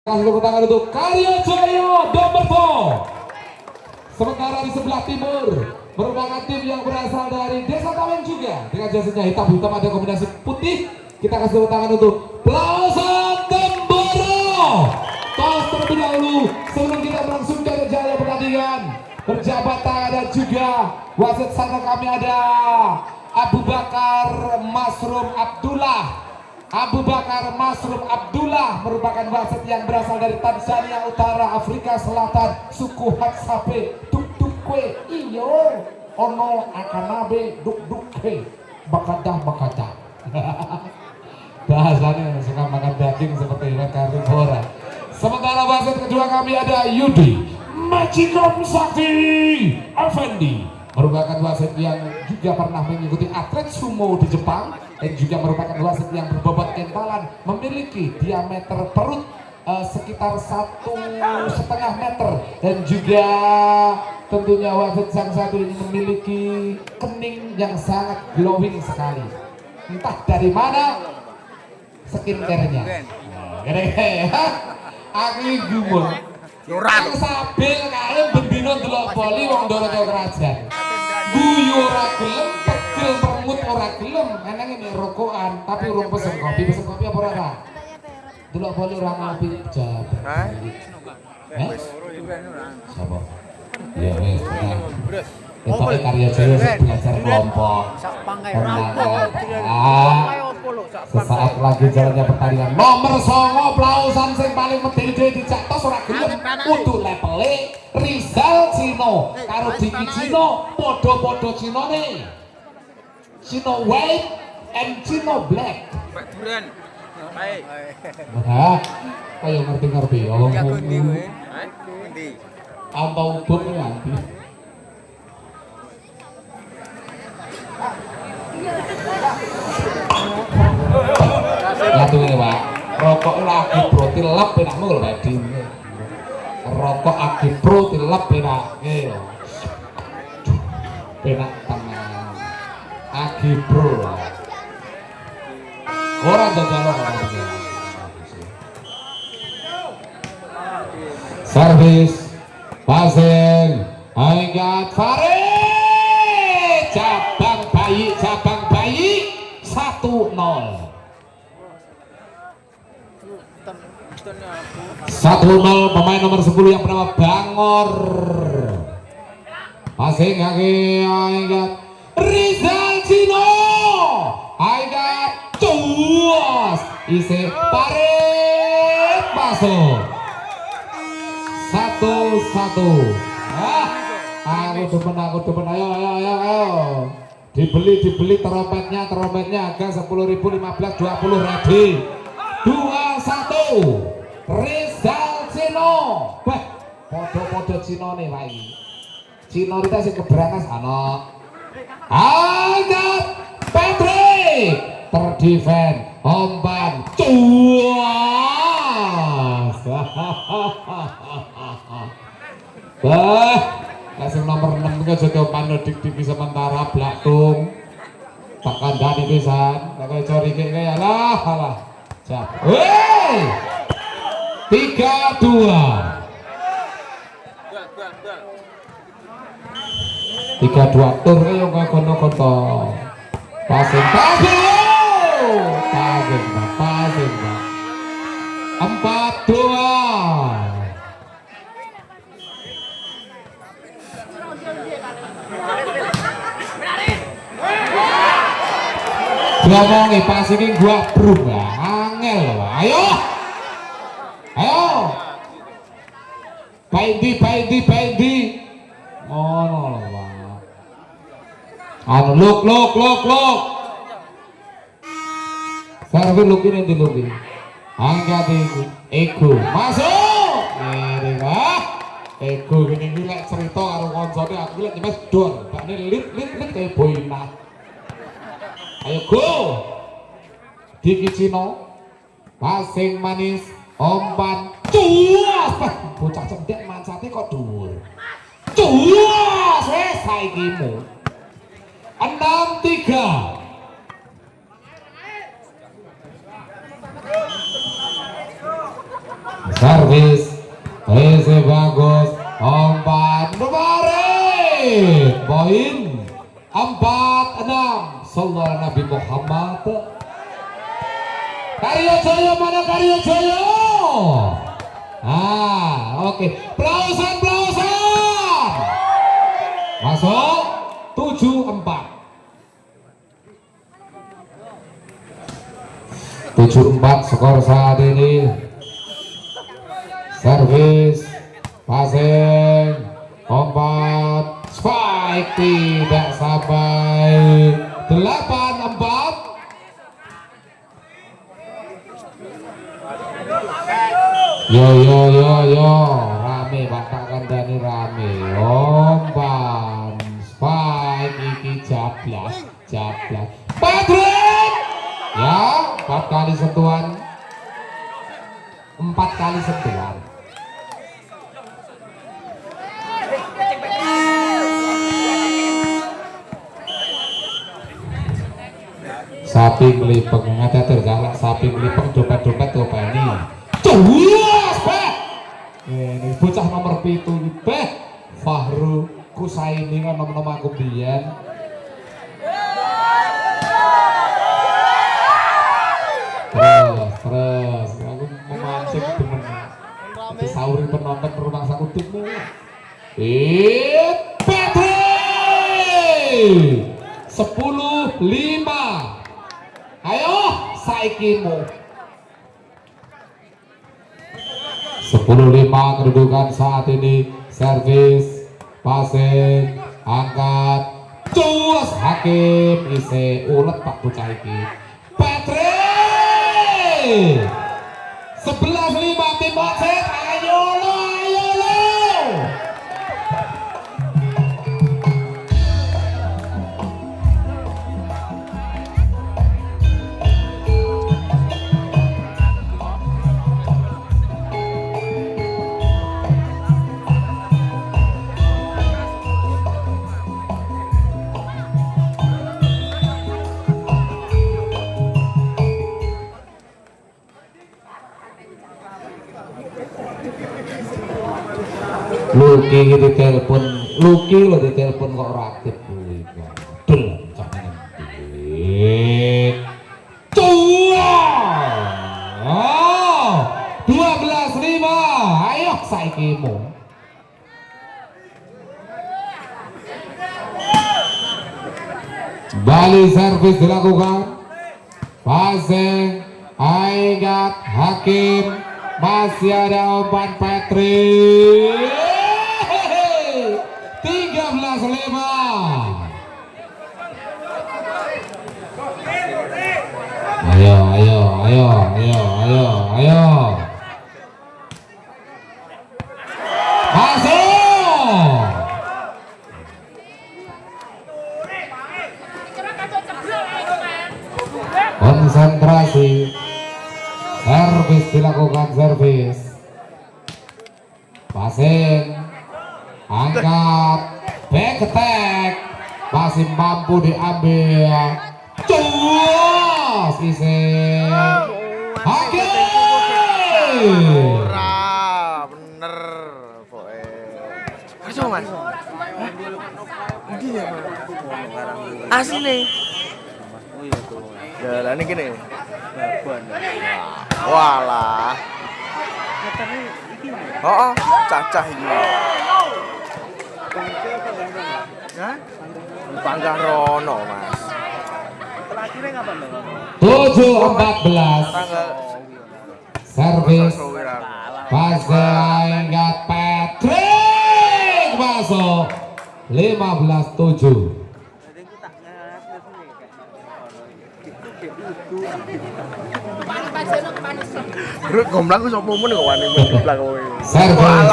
Kasih tepuk tangan untuk Karya Jaya nomor 4. Sementara di sebelah timur merupakan tim yang berasal dari Desa Tawen juga dengan jasanya hitam-hitam ada kombinasi putih. Kita kasih tepuk tangan untuk Plausan Temboro. Tos terlebih dahulu sebelum kita melangsungkan jaya pertandingan. Berjabat tangan dan juga wasit sana kami ada Abu Bakar Masrum Abdullah merupakan wasit yang berasal dari Tanzania Utara, Afrika Selatan, suku Hadzabe, duk-duk-kwe, iyo, ono akanabe, duk-duk-kwe, bakadah. Bahasanya suka makan daging seperti karnivora. Sementara wasit kedua kami ada Yudi Majikom Sakti Effendi, merupakan wasit yang juga pernah mengikuti atlet sumo di Jepang dan juga merupakan wasit yang berbobot kentalan, memiliki diameter perut sekitar 1,5 meter dan juga tentunya wasit yang satu ini memiliki kening yang sangat glowing sekali. Entah dari mana skincare-nya. Aku gumun. Yang sabil kae bendino delok boli wong ndorote kerajaan. Guyu ora gelem, pegel mermut ora gelem. Eneng ini rokokan tapi urung pesen kopi. Pesen kopi apa ora? Delok boli ora ngopi jawab. Sapa? Ya wis bener. Itu Karya Jaya belajar kelompok. Sesaat lagi jalannya pertandingan nomor 9 Plausan sing paling medhede dijak tos ora gelem kudu lepele Rizal Cino karo Diki Cino padha-padha Cinone Cino white and Cino black. Nah, kaya ngerti-ngerti Allah ngomong antau ubun nganti Latu ini Pak, rokok lagi bro tilap penakmu kalau tadi rokok lagi bro tilap penaknya penak tangan lagi bro orang jajalo servis passing Aingat Farid cabang bayi 1-0 pemain nomor 10 yang bernama Bangor passing lagi Aingat Rizal Cino Aingat cuas isi Farid masuk 1-1. Aku demen ayo dibeli trompetnya harga 10.000 15 20 ready 2-1 Rizal Cino podo Cino nih Pak Cino kita sih keberangas Angkat Patrick terdefend Omban cuas kasih nomor 6 ke Joko Panodik TV sementara Blatung tak kandani pisan tak kaya cori kayak alah siap 3-2 tur kayak kono-kono passing 4-2 ngomongi pas ini gua berubah angel ayo Paindi oh look servis look angkat Ego masuk ini Ego gini lek cerita karo konsone aku lek nyemes dor bakne lit kayak boina ayo go Diki Cino passing manis Omban cuas bocah cendek mancate kok dhuwur cuas wes saikimu 6-3 servis bagus, umpan kemarin, poin 4-6. Sallallahu Nabi Muhammad. Karya Jaya mana Karya Jaya? Oke. Pelausan. Masuk 7-4. 7-4 skor saat ini. Servis, passing, umpan, spike tidak sampai. 8-4. Yo, rame Pak Kandani rame. Umpan, spike iki jablas. Patrick. Ya, 4 kali sentuhan. 4 kali sentuhan. Sapi ngelipeng ngada tergalak, sapi ngelipeng dompet ini. Cuas, Pak. Ini bocah nomor 7 iki, Pak. Fahru Kusaini kan nomor aku biyen. Terus aku memancing temen saurin penonton rumah saku timmu. Patrick 10-5. Ayo saikimu 10-5 kedudukan saat ini. Servis, passing, angkat, cuas hakim isi ulet Pak bocah iki. Patrick 11-5 tim wasit. Ayo lo. Luki ditelepon, Luki lo ditelepon kok ora aktif kuwi. Dul cantik. Tua. 12-5. Ayo saikimu. Bali servis dilakukan. Passing, Aigat, hakim. Masih ada umpan Patrick. 13-5. Ayo. Masuk. Konsentrasi. Servis dilakukan, servis. Passing. Angkat, back attack, masih mampu diambil. Cuas isi. Oke. Bener, Ayo mas. Asli nih. Jalan ini gini. Walah. Cacah ini. Panggah Rono mas. 7-14. Servis, passing, Patrick masuk. 15-7. Rut gomblang ku sapa men kok wani gomblang kowe. Servis.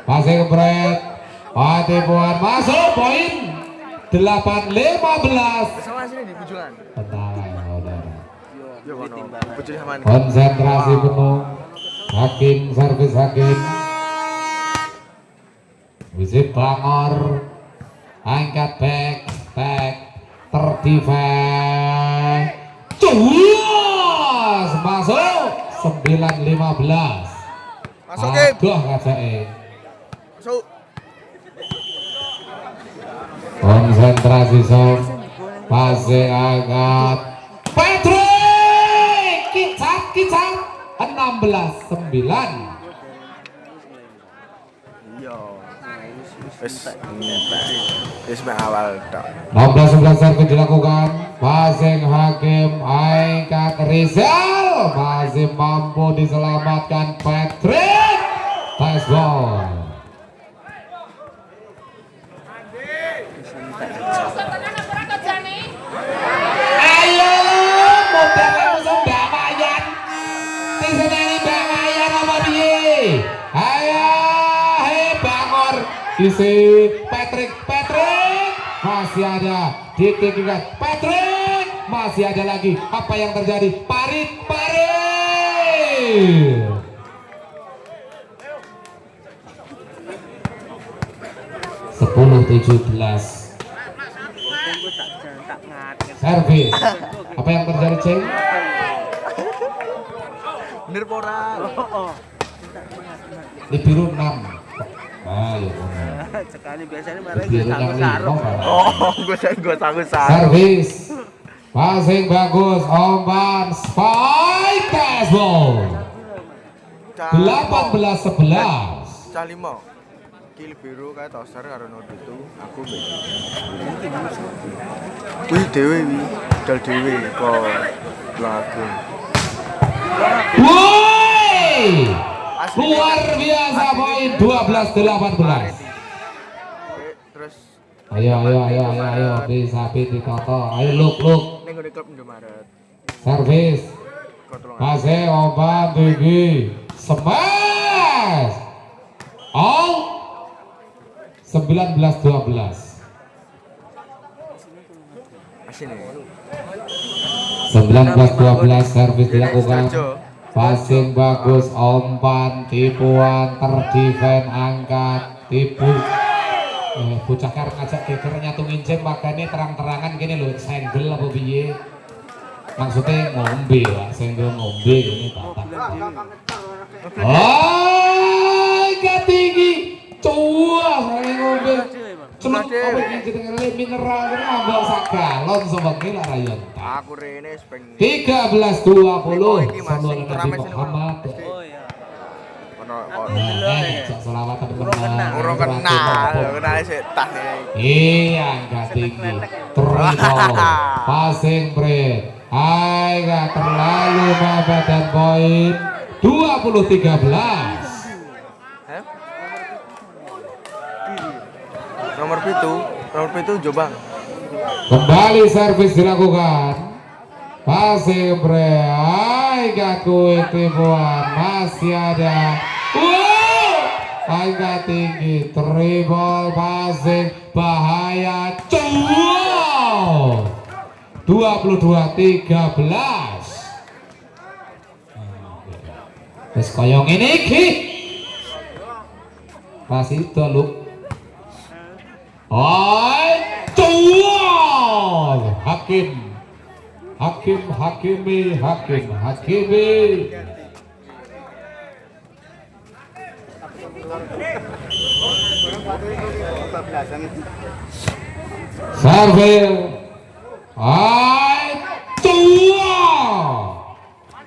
Passing Brett. Patipuan masuk, poin 8-15. Sama sini di bujukan. Konsentrasi penuh. Hakim, servis hakim. Wisit Bangor. Angkat back, terdefense. Cuas masuk. 9-15. Masuk, Kim. Aduh kacake. Masuk. Konsentrasi Som. Pase angkat. Patrick kicap 16-9. Iya. Wis awal tok. 16-11 servis dilakukan. Passing Hakim angkat Rizal masih mampu diselamatkan Patrick. Pass ball. Ayo modal langsung Mbak Mayan. Tisenani Mbak Mayan apa piye? Ayo Bangor isi Patrick masih ada ditinggikan Patrick masih ada lagi apa yang terjadi Parit 10-17 servis. Apa yang terjadi Ceng? Bener pora. Di biru 6. Ah ya Sekali biasanya malah biru yang 5. Oh, gue sanggup. Servis passing bagus Omban spike pass ball 18-11. Cah 5. Kill biru kayak toaster karo nodo itu aku beda. Wih dewe wi, dal dewe kok lagu. Woi! Luar biasa poin 12-18. Terus Ayo disapi ditoto. Ayo look. ning ngene klub Indomaret. Servis. Kontrol. Pase Omban tinggi. Smash. All 19-12. Asine. 19-12 servis dilakukan. Passing bagus Omban tipuan terdefend angkat tipu. Bocah kar ngajak geger nyatungin jam makanya terang-terangan gini loh senggel apa piye. Maksudnya ngombe lah, senggel ngombe gini tata. Agak tinggi. Cuah saya ngombe. Celuk apa iki jenenge mineral kene ambak sak galon sewengi lah rayon. Aku rene speng 13-20 Sallallahu Nabi Muhammad. Oh iya. Cak selawatan menang. Urung kenal sik tah iki. Iya angkat tinggi. Terus passing break. Hai gak terlalu mepet dan poin 20-13. Nomor 7 Jobang. Kembali servis dilakukan. Passing break. Hai gak kue tipuan masih ada. Wow, angkat tinggi, dribble, passing, bahaya, wow, 22-13. Terus koyong ini ki, masih itu lu. Oi, wow, Hakimi. Servis. Hai, tua.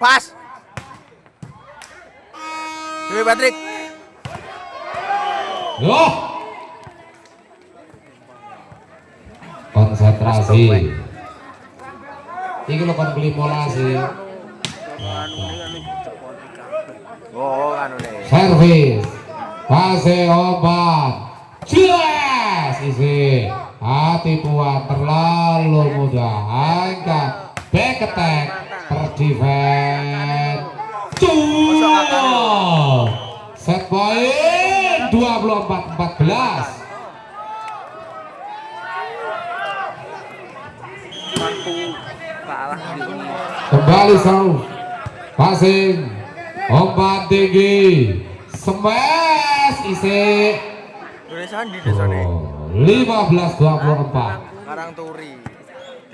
Pas. Dewi Patrick. Yo. Konsentrasi. Iki lho kon beli mola sih. Oh, anu nih. Servis. Pase obat. Jelas isi. Hati puan terlalu mudah. Angkat. Back attack. Terdefend. Cuuuuh. Set point 24-14. Kalah gini. Kembali Sau. Passing. Umpan tinggi. Smash isi. Tulisan di desane. 15-24. Karang Turi.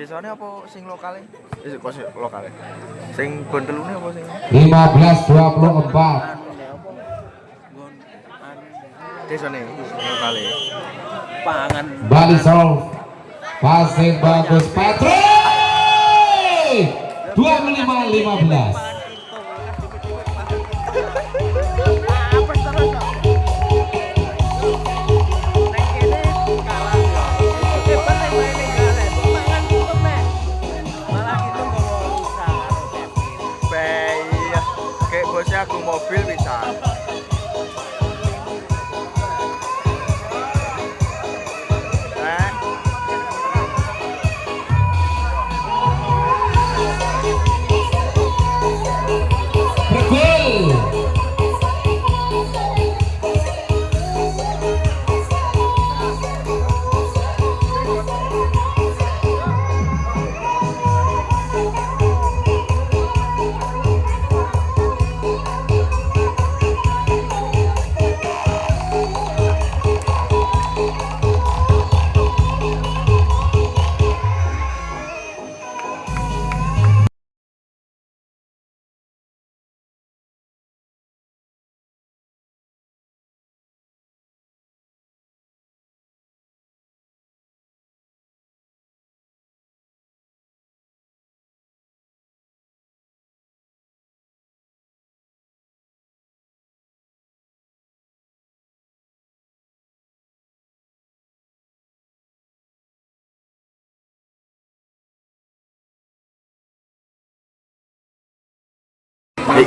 Desane apa sing lokale? Kok sing lokale. Sing Bontelune apa sing? 15-24. Desa nih, kali. Pangan. Bali solve. Passing bagus Patrick. 25-15. Apa terus kok? Nek kene kalah ya. Hebat nek maine kalah. Pangan tutup nek. Malah gitu nggawa usaha karo Kevin. Iya, kayak bosnya aku mobil bisa. Bergol.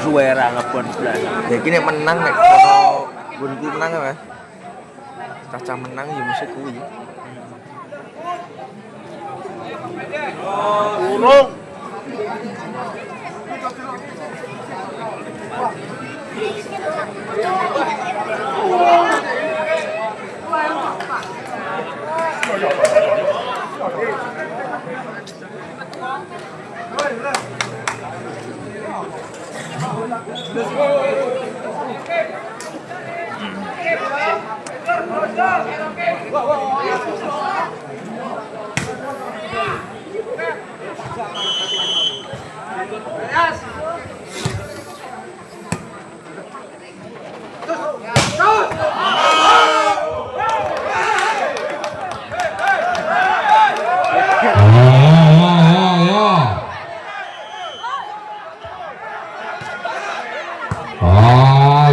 Suwe ra ngebon blas. Ya kini menang nek kalau bunku menang ya. Caca menang ya mesti kuwi. Urung.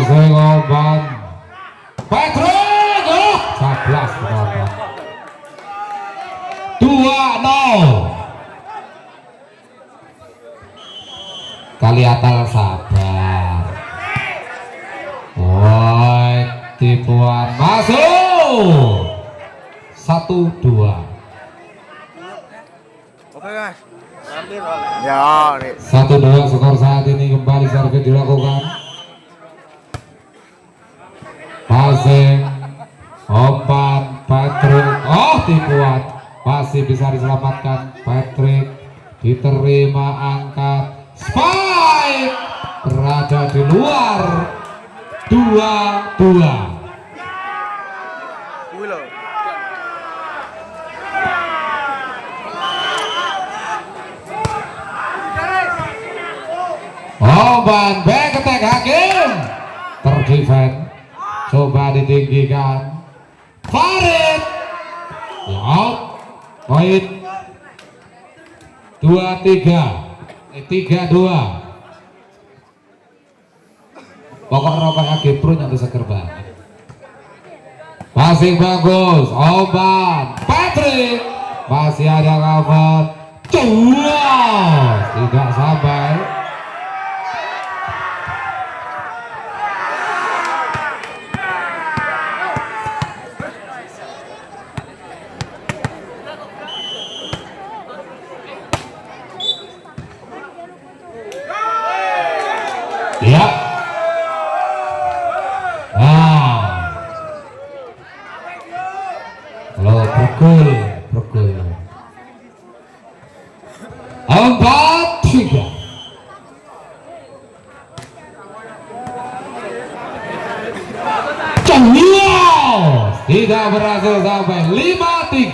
Zengoban Patrick, oh, 11 penonton. 2-0. Kaliatal sabar. Woi, tipuan masuk. 1-2. Oke guys. Hampir oleh. Ya, nih. 1-2 skor saat ini, kembali servis dilakukan. Passing umpan Patrick, oh tipuan, masih bisa diselamatkan. Patrick diterima, angkat, spike berada di luar. 2-2. Kuwi lho. Umpan back attack Hakim, terdefend. Coba ditinggikan Farid, ya out, poin 3-2. Pokok roba Hakim Pro yang bisa kerbang. Passing bagus, umpan Patrick, masih ada cover, tidak sampai. Ya. Kalau pukul. 4-3. Tidak berhasil sampai 5-3.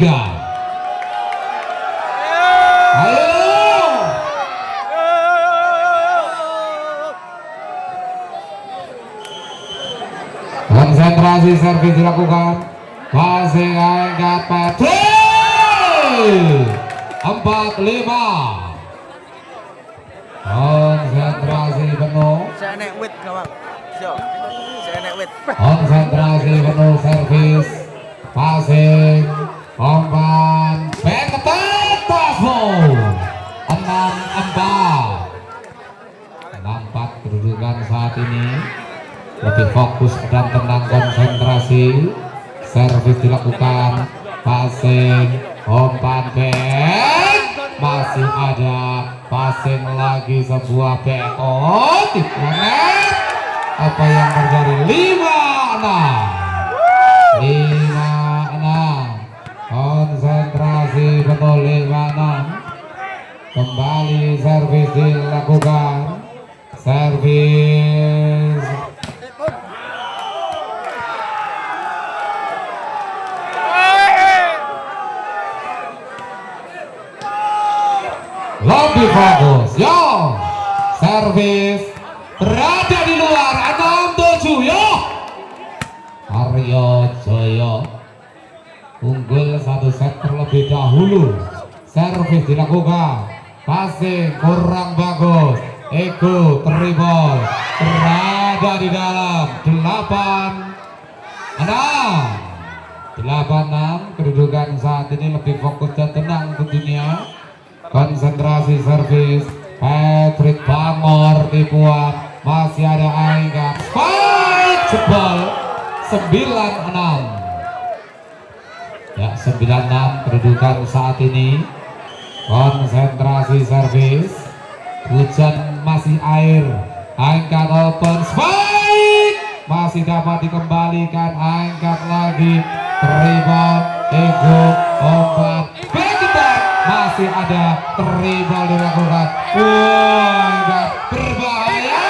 Ayo. Konsentrasi. konsentrasi servis dilakukan, passing angkat Patrick 4-5. Konsentrasi penuh, Saya naik wit kawan. Siap. Saya naik wit. konsentrasi penuh servis, passing, umpan, back attack, touchball 6-4. 6-4 kedudukan saat ini. Lebih fokus dan tenang, konsentrasi, servis dilakukan, passing, umpan, back, masih ada, passing lagi, sebuah back, oh net. Apa yang terjadi? 5-6. Konsentrasi betul 5-6. Kembali servis dilakukan, servis lebih bagus, yo servis berada di luar 6-7, yo Aryo Joyo unggul 1 set terlebih dahulu. Servis dilakukan, passing kurang bagus, Ego teribol berada di dalam 8-6. Kedudukan saat ini lebih fokus dan tenang tentunya. Konsentrasi servis, Patrick Bangor dibuat, masih ada Aingkat, spike jebol 9-6. Ya 9-6 kedudukan saat ini. Konsentrasi servis, hujan masih air, Aingkat open, spike masih dapat dikembalikan, Aingkat lagi, teribol, Ego, umpan, back attack, masih ada, teribol dilakukan, Aingkat berbahaya,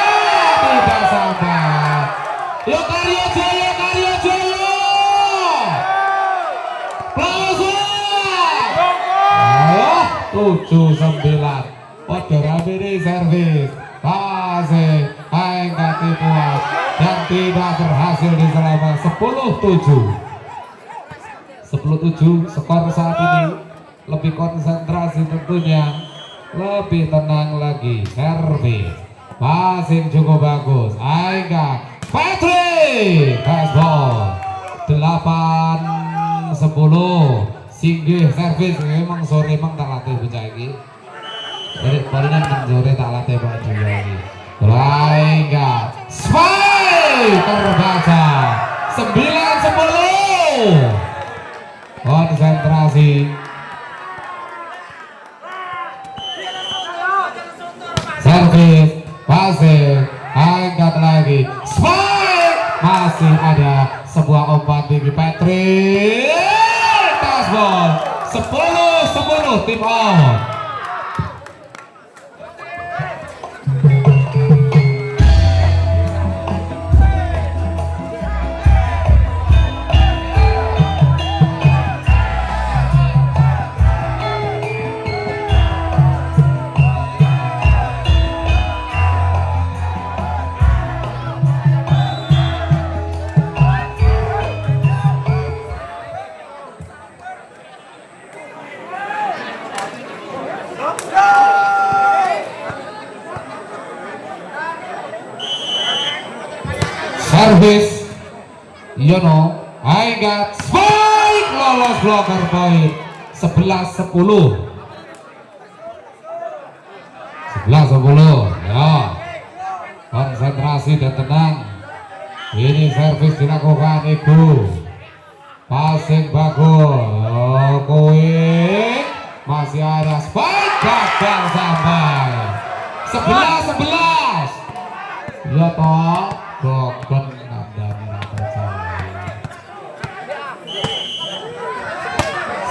tidak sampai. Yo Karyo Jaya, Karyo Jaya, ayo 7-9. Podo Ramiri servis, passing, Aingkat dibuat dan tidak berhasil diselamatkan. 10-7 skor saat ini. Lebih konsentrasi tentunya, lebih tenang lagi. Servis, passing cukup bagus, Aingkat, Patrick, fastball 8-10. Singgih servis, memang sore memang tak latih bocah iki. Jadi palingan sore tak latih Pak Julia ini. Aingkat, spike terbaca 9-10. Konsentrasi, servis, passing, Aingkat lagi, spike, masih ada, sebuah umpan tinggi Patrick, touchball 10-10, tim out. Servis, Yono, Aingkat, spike, lolos blocker point 11-10. 11-10, ya. Konsentrasi dan tenang. Ini servis dilakukan Ego. Passing bagus, Koin masih ada, spike, gagal sampai 11-11. Ya toh, Dokon Nandani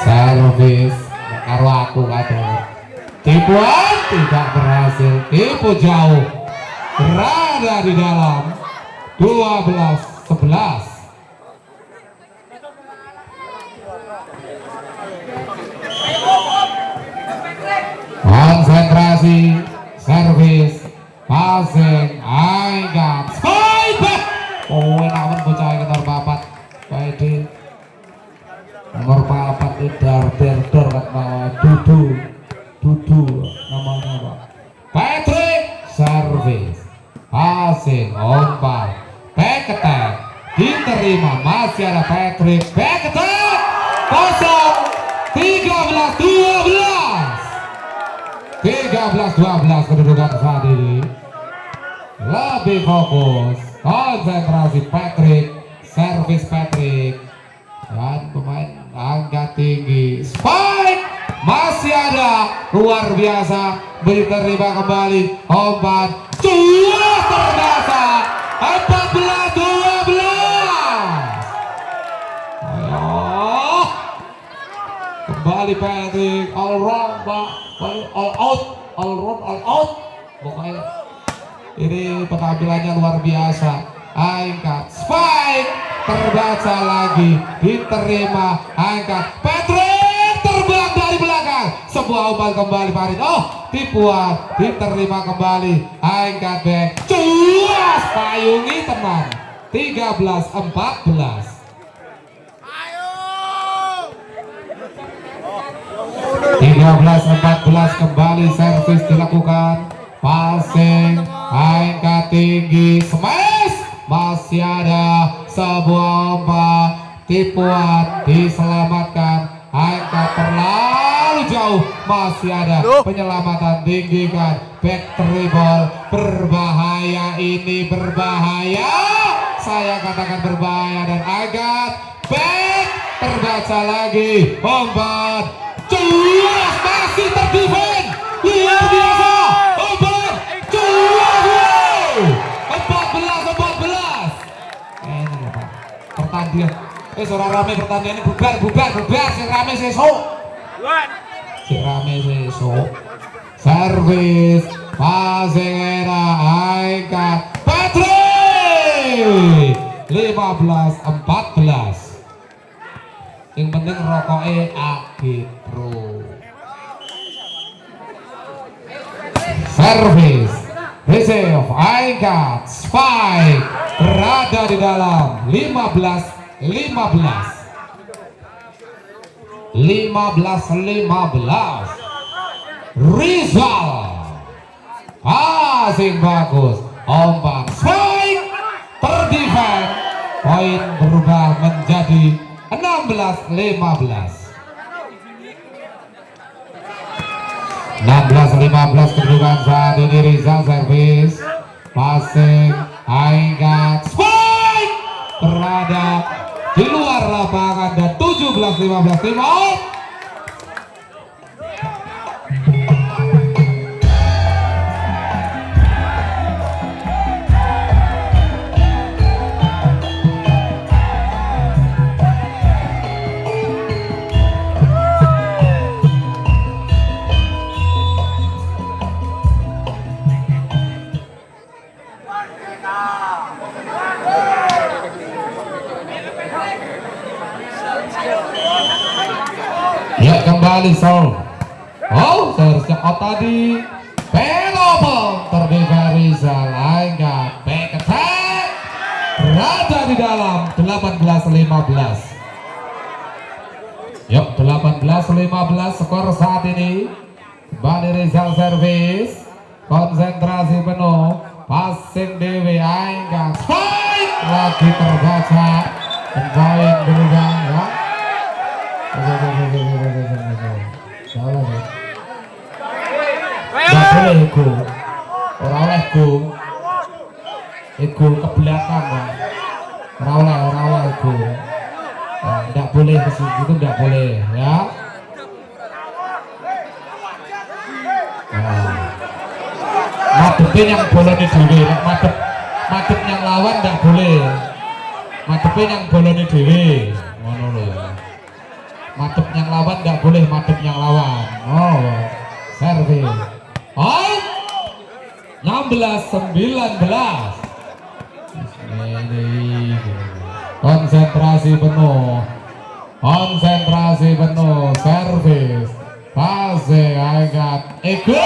servis karo aku kadang tipuan tidak berhasil, tipu jauh, berada di dalam 12-11. Konsentrasi, servis, passing, Aingkat, spike back. Oh, enak bocah kita papat ini nomor 4 Idar Berdor Dudu namanya Pak. Patrick service passing umpan back attack diterima, masih ada Patrick back attack kosong. 13-12 kedudukan saat ini. Lebih fokus, konsentrasi Patrick, servis Patrick, dan pemain angkat tinggi spike masih ada, luar biasa, diterima kembali umpan cuas terbiasa 14-12. Ayo kembali Patrick, all round Pak, all out pokoknya ini penampilannya luar biasa. Angkat spike terbaca lagi, diterima, angkat Patrick terbang dari belakang, sebuah umpan kembali Farid, tipuan, diterima kembali, angkat back cuas, payungi tenang. 13-14. Belas 14 kembali servis dilakukan, passing, angkat tinggi, smash, masih ada sebuah umpan, tipuan diselamatkan, angkat terlalu jauh, masih ada penyelamatan, tinggikan, back dribble, berbahaya, ini berbahaya, saya katakan berbahaya, dan angkat back terbaca lagi, umpan cuas masih terdefend, luar biasa, umpan cuas, 14. Ini ya Pak, pertandingan, suara rame pertandingan ini bubar, si rame sesok, servis, passing era, angkat, Patrick, 15-14. Yang penting rokoknya Agitro. Service, receive, angkat, spike, berada di dalam 15-15. Rizal, passing bagus, umpan, spike, terdefend, poin berubah menjadi 16-15 kedudukan saat ini. Rizal servis, passing, angkat, spike, berada di luar lapangan, dan 17-15 tim out. Ya kembali Sol. Seharusnya out tadi. Pelopong terdiri Rizal, angkat, back attack, berada di dalam 18-15. Yuk 18-15 skor saat ini. Kembali Rizal servis, konsentrasi penuh, passing dewe, angkat, spike, lagi terbaca, poin berubah ya. Gak boleh ego, orang oleh ego ke belakang Bang. Orang oleh ego, tidak boleh ke situ, itu tidak boleh ya. Madepin yang boleh dewe, madep yang lawan tidak boleh. Madepin yang boleh dewe, ngono lho ya. Madep yang lawan tidak boleh, madep yang lawan. Servis. 16-19. Konsentrasi penuh, servis, passing, angkat, ego,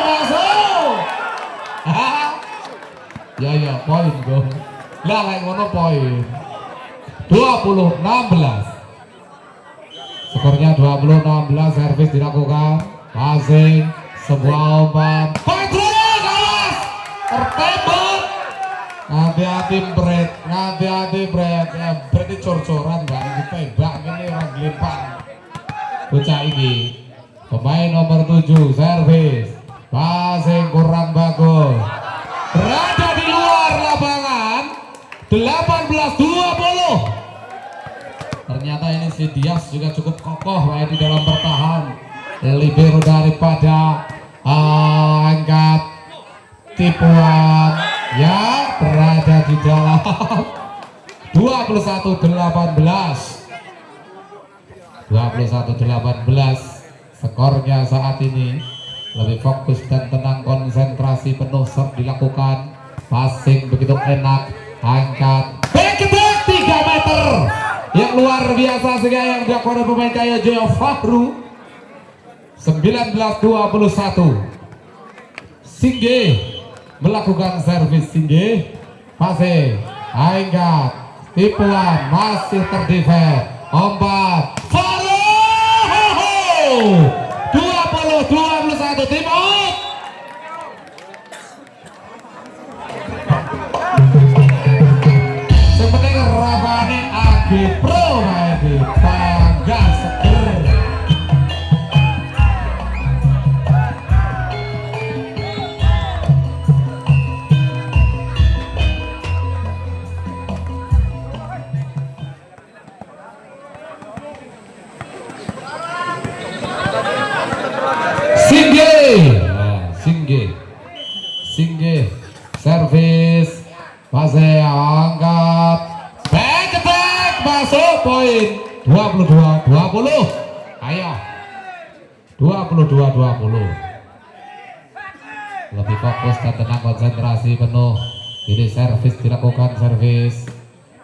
masuk. Ya poin go. Lah kayak ngono poin. 20-16. Skornya 20-16, servis dilakukan, passing, sebuah umpan, Patrick, awas, tertembak. Hati-hati Brett, ya Brett ini cor-coran bang, ditembak ini orang gelempang. Bocah ini, pemain nomor 7, servis, passing kurang bagus, berada di luar lapangan, 18-20. Ternyata ini si Dias juga cukup kokoh di dalam bertahan. Libero daripada angkat tipuan ya berada di dalam 21-18. Skornya saat ini lebih fokus dan tenang, konsentrasi penuh serve dilakukan, passing begitu enak, angkat back 3 meter yang luar biasa sehingga yang dilakukan oleh pemain Kaya Jaya Fahru. 19-21. Singge melakukan servis, Singge passing, angkat tipuan, masih terdefend, umpan, follow 20-21, tim out. Seperti Rabani Agi Pro di bangga seger. Singge servis, passing, angkat back attack, masuk, poin 22-20. Ayo 22-20. Lebih fokus dan tenang, konsentrasi penuh. Ini servis dilakukan, servis,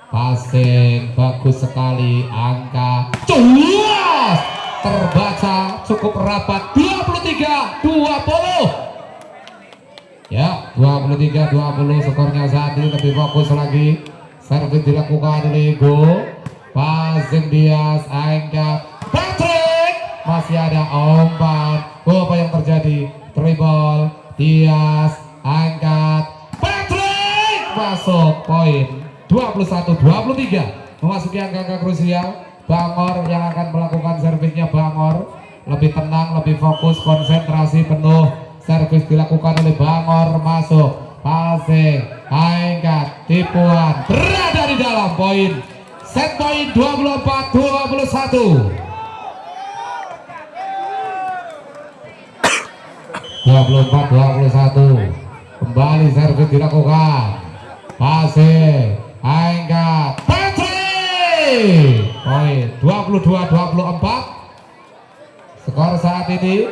passing bagus sekali, angka cuas, terbaca cukup rapat. 23-20 ya, 23-20 skornya saat ini. Lebih fokus lagi, servis dilakukan oleh Go, passing Dias, angkat Patrick, masih ada umpan. Apa yang terjadi? Dribble Dias, angkat Patrick, masuk, poin 21-23. Memasuki angka krusial. Bangor yang akan melakukan servisnya. Bangor lebih tenang, lebih fokus, konsentrasi penuh. Servis dilakukan oleh Bangor, masuk, passing, angkat tipuan, berada di dalam, poin, set poin 24-21. 24-21. Kembali servis dilakukan, passing, angkat Patrick, poin 22-24. Skor saat ini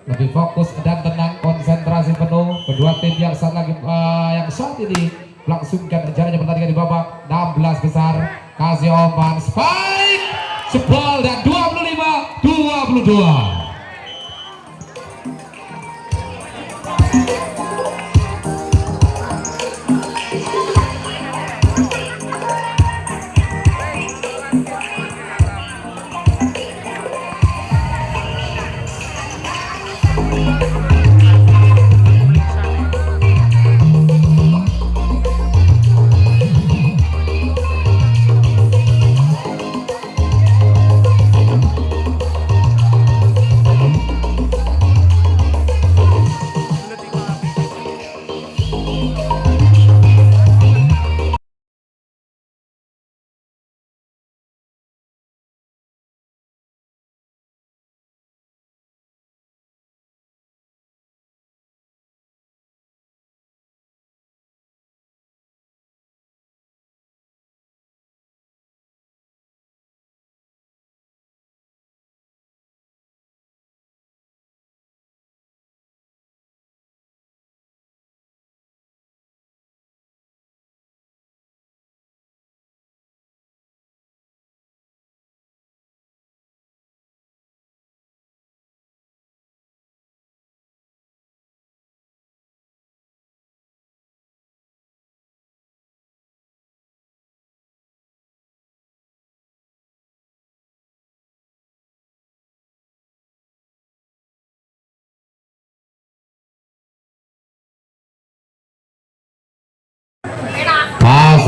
lebih fokus dan tenang, konsentrasi penuh. Kedua tim yang saat ini melangsungkan jalannya pertandingan di babak 16 besar. Kasih umpan, spike, jebol, dan 25-22.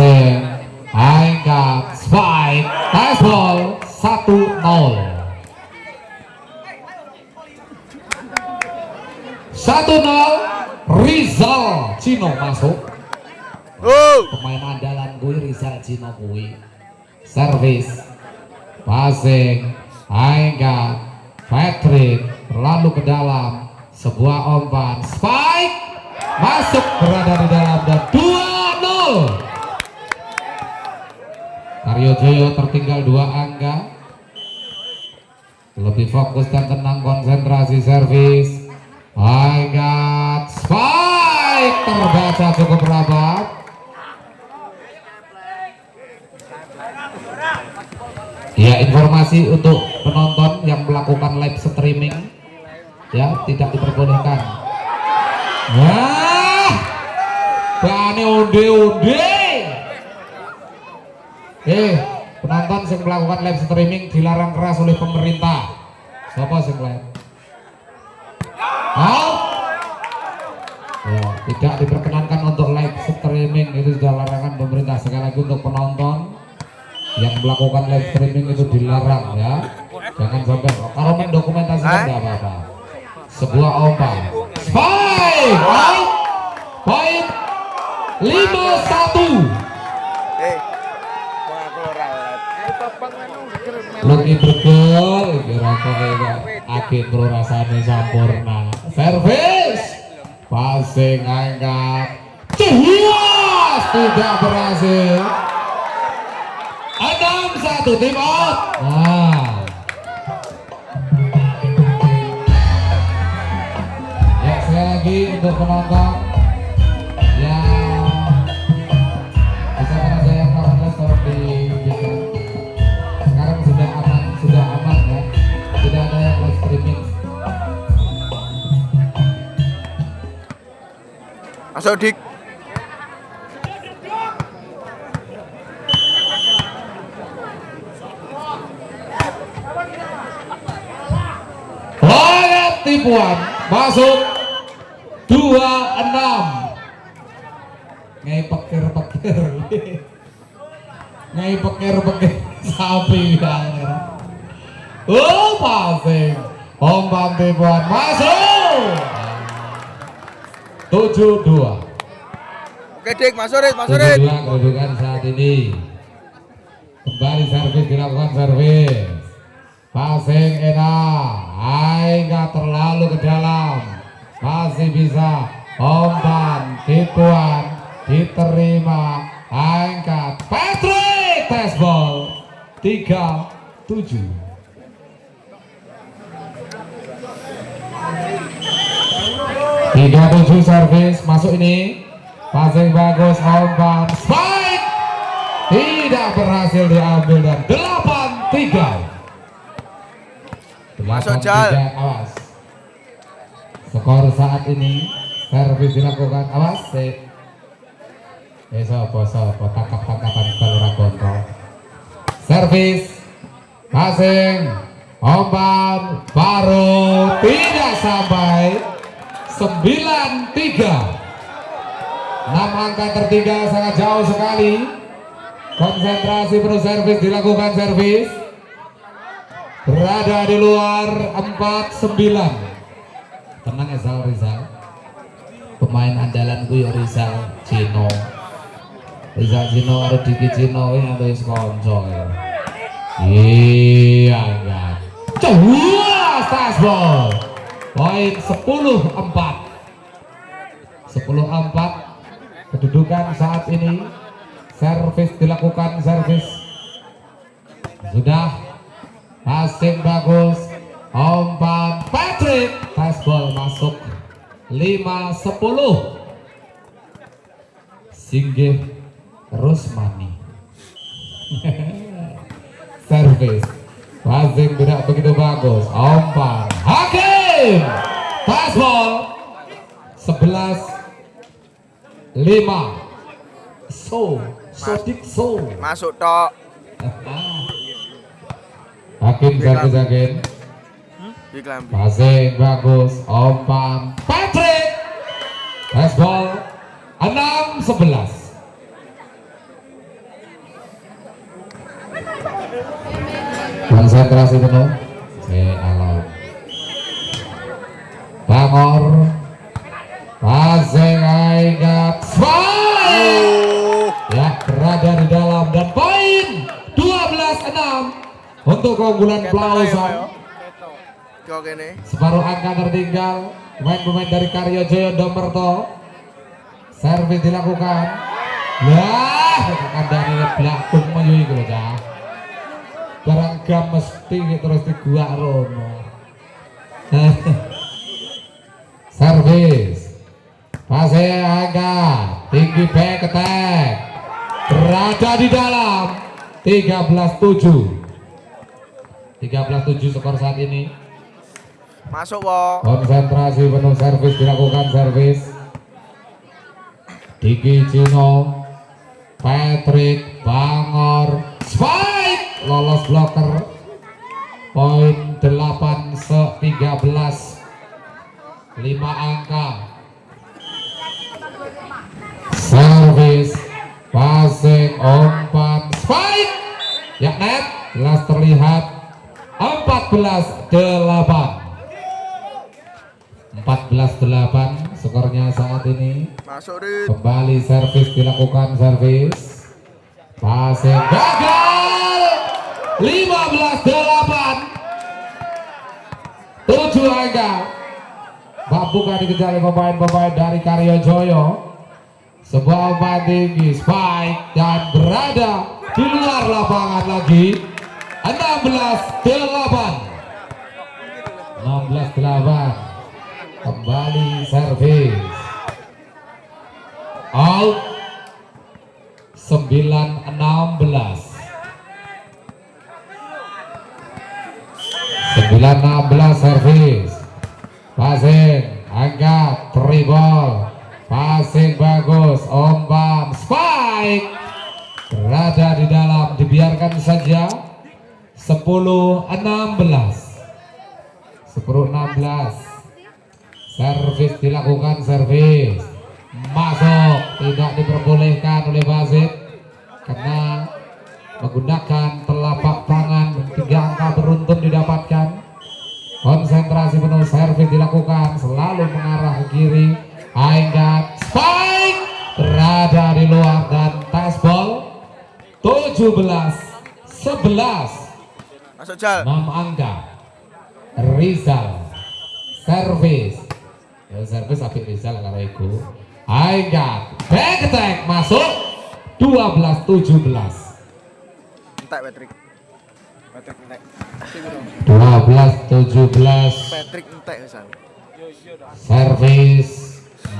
passing, angkat, spike, nice ball, 1-0. 1-0, Rizal Cino masuk. Pemain andalan gue Rizal Cino gue. Servis, passing, angkat, Patrick, lalu ke dalam, sebuah umpan, spike, masuk berada di dalam dan 2-0. Karyo Joyo tertinggal 2 angka. Lebih fokus dan tenang, konsentrasi, servis, angkat, spike, terbaca cukup rapat. Ya, informasi untuk penonton yang melakukan live streaming ya tidak diperbolehkan. Wah, bane onde-onde. Penonton yang melakukan live streaming dilarang keras oleh pemerintah. Siapa sing live? Ya, tidak diperkenankan untuk live streaming, itu sudah larangan pemerintah. Sekali lagi untuk penonton yang melakukan live streaming itu dilarang ya. Jangan sampai, kalau mendokumentasikan tidak apa-apa. Sebuah umpan, spike, poin 5-1. Luki bergol, kira kira akhir pro rasanya sampurna. Servis, passing, angkat, jelas tidak berhasil. 6-1 tim out. Nah, ya sekali lagi untuk penonton yang misalkan ada yang melakukan live tolong dibiarkan. Sekarang sudah aman ya, tidak ada yang live streaming. Masuk dik. Tipuan masuk 26. Ngai peker sapi banget. Passing, umpan tipuan masuk 7-2. Oke dik, masuk Rit. 7-2 kedudukan saat ini. Kembali servis dilakukan servis. Passing enak, nggak terlalu ke dalam, masih bisa umpan, tipuan, diterima, angkat, Patrick, test ball, 3-7. Tiga 7 servis masuk ini, passing bagus, umpan, spike, tidak berhasil diambil dan 8-3. Masuk Jal. Awas. Skor saat ini servis dilakukan, awas. Sopo tangkapan balura kontrol. Servis, passing, umpan, baru tidak sampai. 9-3. 6 angka tertinggal sangat jauh sekali. Konsentrasi penuh servis dilakukan, servis. Berada di luar 4-9. Tenang Rizal. Pemain andalan gue Rizal Cino harus Diki Cino yang harus konco ya. Iya enggak. Jelas tasbol. Poin 10-4. 10-4. Kedudukan saat ini. Servis dilakukan, servis. Sudah. Passing bagus, umpan Patrick, fastball masuk 5-10. Singgih Rusmani. Servis, passing tidak begitu bagus, umpan Hakim, fastball 11-5. Sodik. Masuk tok. Hakim servis Hakim. Passing bagus, umpan Patrick, fastball 6-11. konsentrasi penuh. Alam Bangor passing Aigat ya berada di dalam dan poin 12-6 untuk keunggulan Plausan. Kok ini Separuh angka tertinggal pemain-pemain dari Karyo Joyo Domerto. Servis dilakukan. Lah, tekan dari belakang mayu iki lho, Cah. Barang gam mesti terus diguak rono. Servis. Pase angka tinggi back attack. Berada di dalam 13-7. 13-7 skor saat ini. masuk wo. Konsentrasi penuh servis dilakukan servis. Diki Cino, Patrick Bangor, spike lolos blocker. Poin 8-13, 5 angka. Servis, passing, umpan, spike. Ya net, jelas terlihat 14-8. 14-8 skornya saat ini. Masuk Rit. Kembali servis dilakukan servis. Passing gagal. 15-8. 7 angka. Bukan dikejar pemain-pemain dari Karyo Joyo. Sebuah umpan tinggi, spike dan berada di luar lapangan lagi. 16-8. 16-8. Kembali servis out 9-16 servis passing angkat tribol passing bagus umpan spike berada di dalam dibiarkan saja 10-16 servis dilakukan servis masuk tidak diperbolehkan oleh wasit karena menggunakan telapak tangan 3 angka beruntun didapatkan. Konsentrasi penuh servis dilakukan selalu mengarah ke kiri. Angkat spike berada di luar dan tes ball 17-11 Masuk Jal. 6 angka. Rizal servis servis apik Rizal karo iku. Angkat back attack masuk 12-17. Entek Patrick. Patrick entek. 12-17 Patrick entek misal. servis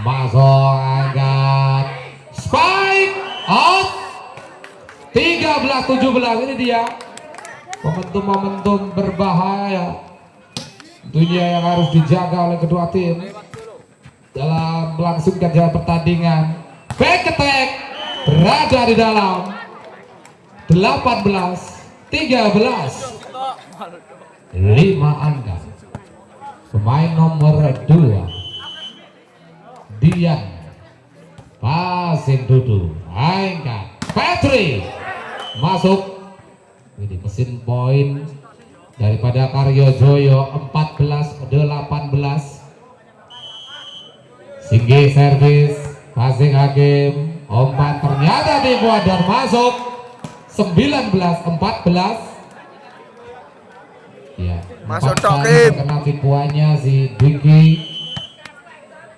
masuk angkat spike out 13-17. Ini dia momentum-momentum berbahaya dunia yang harus dijaga oleh kedua tim dalam melangsungkan jalan pertandingan. Back attack berada di dalam 18-13 5 angka. Pemain nomor 2 Dian passing Dudu angkat Patrick masuk. Ini mesin poin daripada Karyo Joyo 14-18. Singgi servis passing hakim umpan ternyata dibuat dan masuk 19-14. Ya, Masuk empat kali Tokim. terkena tipuannya si Diki.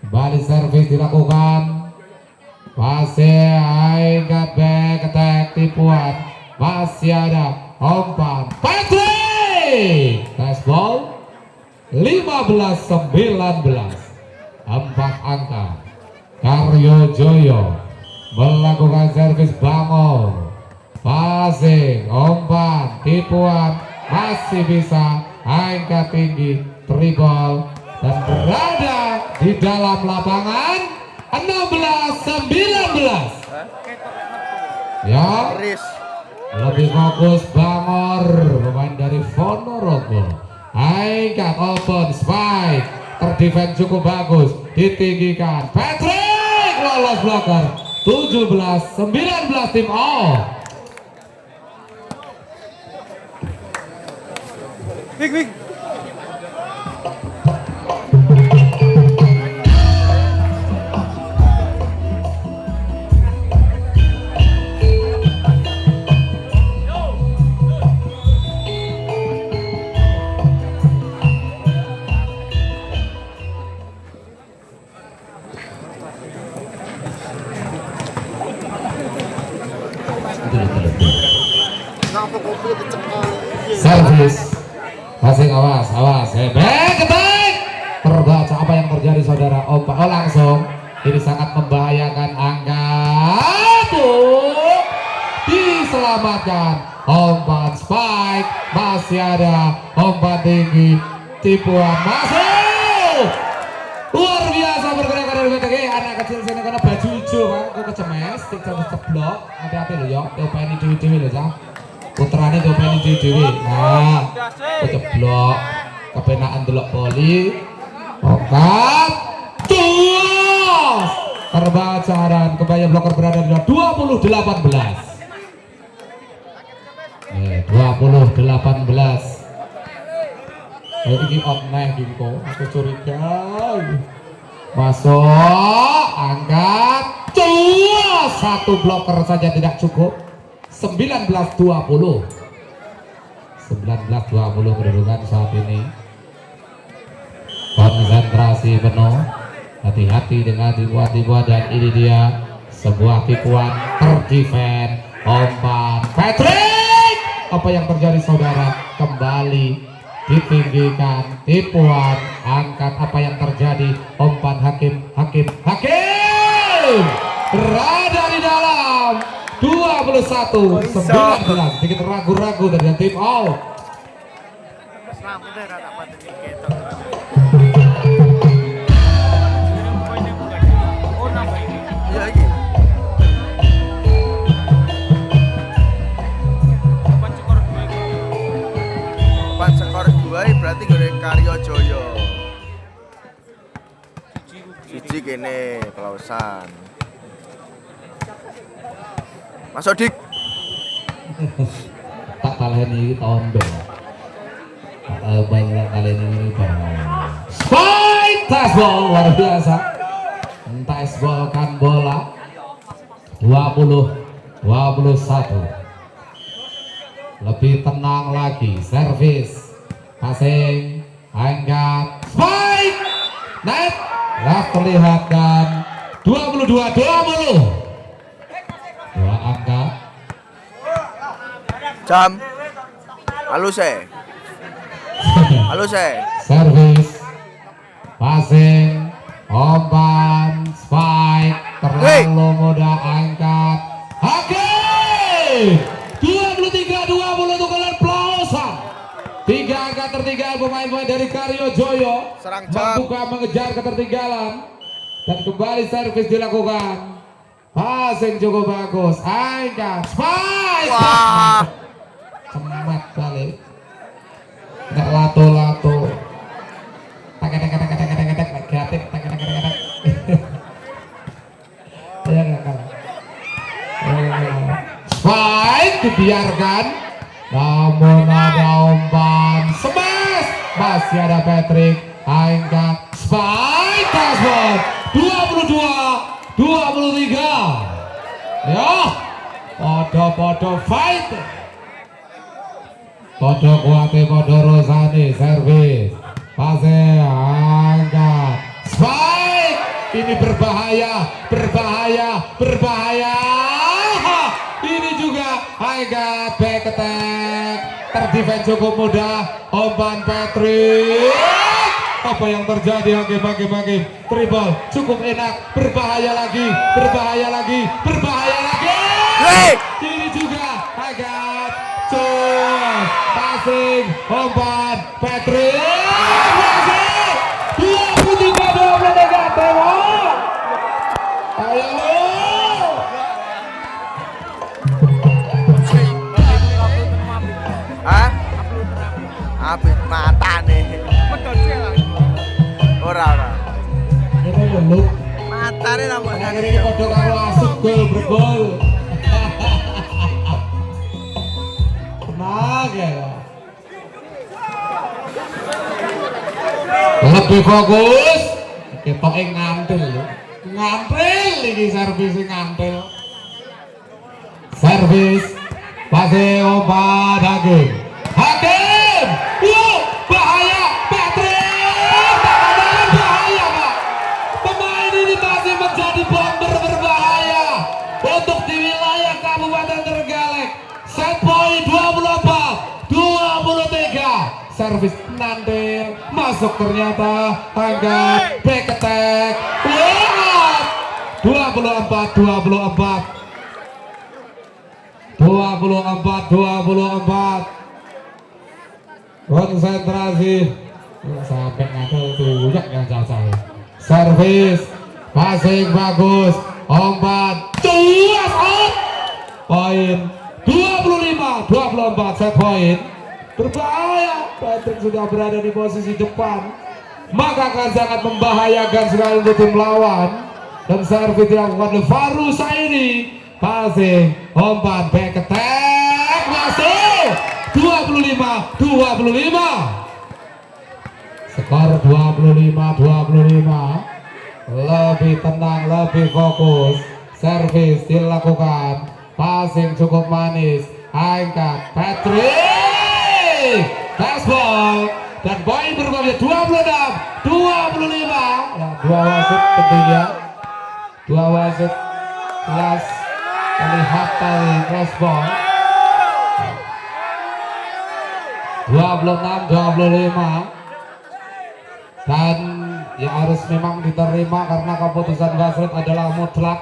Kembali servis dilakukan. Passing angkat back attack tipuan masih ada umpan Patrick tes ball 15-19 4 angka. Karyo Joyo melakukan servis Bangor passing umpan tipuan masih bisa angkat tinggi tribal dan berada di dalam lapangan 16-19 ya. Riz. Lebih fokus Bangor pemain dari Ponorogo. Angkat open spike terdefend cukup bagus ditinggikan Patrick lolos blocker 17-19 tim O. Wing. Servis passing, awas back terbaca apa yang terjadi saudara. Oh langsung ini sangat membahayakan. Angka tuh diselamatkan. Umpan spike, masih ada umpan tinggi, tipuan masuk luar biasa. Bergerak dari BTG anak kecil sini karena baju hijau kan aku kecemes ceblok. Hati-hati loh ya, openi dewi-dewi loh cah putrane openi dewi-dewi. Nah ceblok kepenaan delok poli okat tuas terbaca dan kebaya bloker berada di 20-18. 20-18. Ini out naik gitu, aku curiga. Masuk, angkat, tuas satu bloker saja tidak cukup. 19-20. 19-20 kedudukan saat ini. Konsentrasi penuh, hati-hati dengan tipuan-tipuan, dan ini dia sebuah tipuan terdefend. Umpan Patrick, apa yang terjadi saudara? Kembali ditinggikan, tipuan, angkat, apa yang terjadi? Umpan hakim berada di dalam. 21-19, sedikit ragu-ragu dari tim out. Skor 2 berarti gue Karyo Joyo. Siji kene Pelausan. Masuk dik. Tak kalah ini tahun B. Banyak kali ini spike tasbol luar biasa. Tasbolkan bola. 20-21. Lebih tenang lagi. Servis. Passing, angkat, spike, net, lah terlihat, dan 22-20. Dua angka. Jam. Halus Servis, passing, umpan, spike, terlalu mudah, angkat, hakim. 23-20 untuk kalian Pelausan. 3 angka tertinggal pemain-pemain dari Karyo Joyo. Serang jam. Membuka mengejar ketertinggalan. Dan kembali servis dilakukan. Passing cukup bagus. Angkat. Spike. Wah. Cemat balik. Nggak lato-lato. Tak-tak-tak-tak-tak-tak-tak. Negatif. Tak-tak-tak-tak-tak. Ya nggak kalah. Spike dibiarkan. Namun ada umpan smash, masih ada Patrick, angkat, spike, dashboard, 22-23. Ya, podo fight, podo kuate, podo rosane, servis, pase, angkat, spike, ini berbahaya. Ini juga angkat, back attack, terdefend cukup mudah, umpan Patrick. Apa yang terjadi? Hakim, triple cukup enak, berbahaya lagi. Hey! Ini juga angkat, cus, passing, umpan Patrick. Masih 23-20 negatif. Ayo. Apit mata nih. Ora. Ini belum. Mata nih nambah. Akhirnya kode karo asuk gol. Tenang ya. lebih fokus kita ngantil loh, ngantil ini servis ngantil servis pasti umpan Hakim wow bahaya Patrick bahaya Pak, pemain ini masih menjadi bomber berbahaya untuk di wilayah Kabupaten Trenggalek. Set point 24-23, servis Nandir masuk ternyata angkat back attack. Wow 24 konsentrasi sampai ngatel tuyuk yang jajal. Servis passing bagus, umpan tuas out, poin 25-24, set point berbahaya. Patrick sudah berada di posisi depan, maka akan sangat membahayakan sekali untuk tim lawan. Dan servis dilakukan oleh Faru Saidi, passing umpan back attack masuk 25-25, skor 25-25. Lebih tenang, lebih fokus. Servis dilakukan, passing cukup manis, angkat Patrick, fastball, dan poin berubah 26-25. Ya, dua wasit tentunya, dua wasit jelas melihat tadi fastball. 26-25, dan ya harus memang diterima karena keputusan wasit adalah mutlak.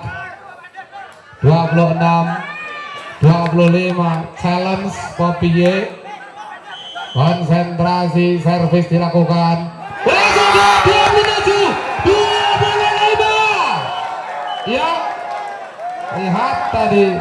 26-25, challenge Popeye, konsentrasi, servis dilakukan. Sudah 27-25, ya lihat tadi.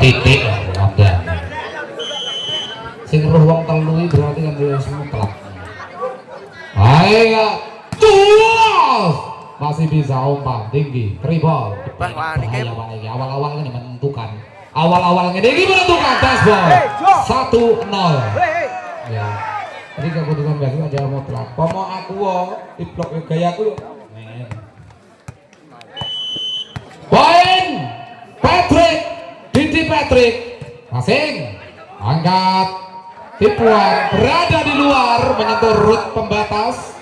Titik ada sing ruang telui berarti kan dia mutlak. Ayo tuas masih bisa umpan tinggi tribal. Awal-awal ini menentukan, awal-awal ini menentukan baseball 1-0 ya. Jadi keputusan wasit adalah mutlak. Pomo aku di blok gaya aku poin Patrick, Didi Patrick, passing, angkat, tipuan, berada di luar, menyentuh root pembatas.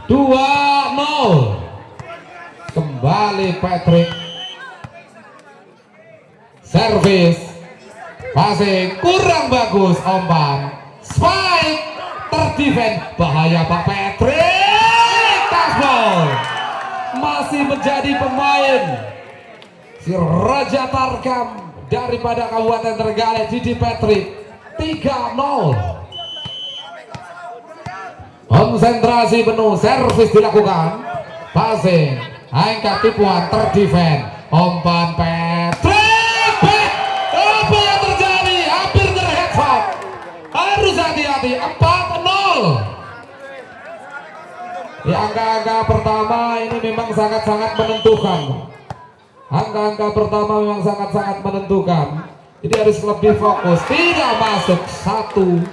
2-0, kembali Patrick, servis, passing, kurang bagus, umpan, spike, terdefend, bahaya Pak Patrick, touchball, masih menjadi pemain si Raja Tarkam daripada Kabupaten Trenggalek, Didi Patrick. 3-0 konsentrasi penuh, servis dilakukan, passing, angkat tipuan, terdefend, umpan Patrick, apa yang terjadi? Hampir terheadshot, harus hati-hati. 4-0. Di angka-angka pertama ini memang sangat-sangat menentukan. Angka-angka pertama memang sangat-sangat menentukan. Jadi harus lebih fokus. Tidak masuk. 1-4.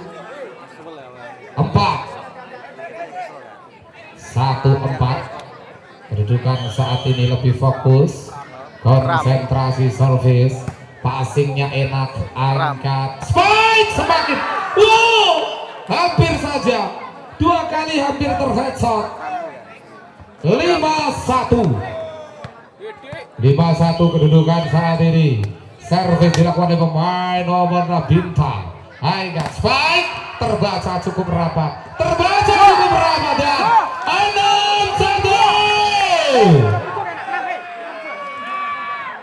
1-4. Kedudukan saat ini lebih fokus, konsentrasi, service, passingnya enak, angkat, spike semakin, wow, hampir saja, 2 kali hampir terheadshot. 5-1 kedudukan saat ini. Service dilakukan oleh pemain nomor bintang, angkat, spike, terbaca cukup rapat, dan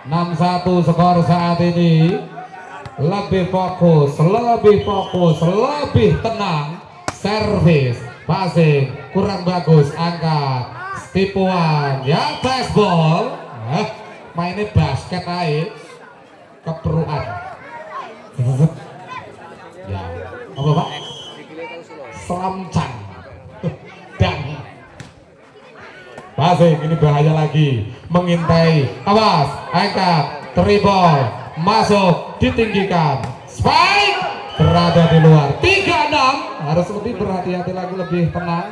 6-1 skor saat ini. Lebih fokus, lebih tenang, servis, passing kurang bagus, angkat, tipuan, ya baseball, mainnya basket aja, keperuan. Ya, apa Pak? Selamcan. Dan passing ini bahaya lagi, mengintai, awas, angkat, dribble, masuk, ditinggikan, spike, berada di luar. 3-6, harus lebih berhati-hati lagi, lebih tenang.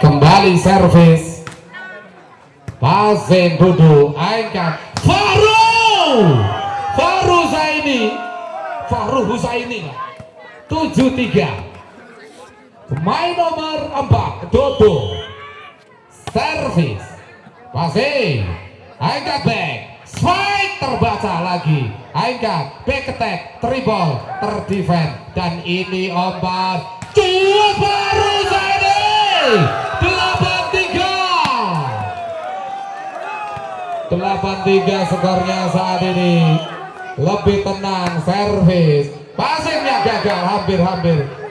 Kembali servis, passing duduk, angkat, Fahru Husaini 7-3. Pemain nomor 4 Dodo, servis, passing, angkat back, spike, terbaca lagi, angkat, back attack, dribble, terdefend, dan ini umpan cuap Fahru Husaini. 8-3 skornya saat ini. Lebih tenang, servis, passingnya gagal, hampir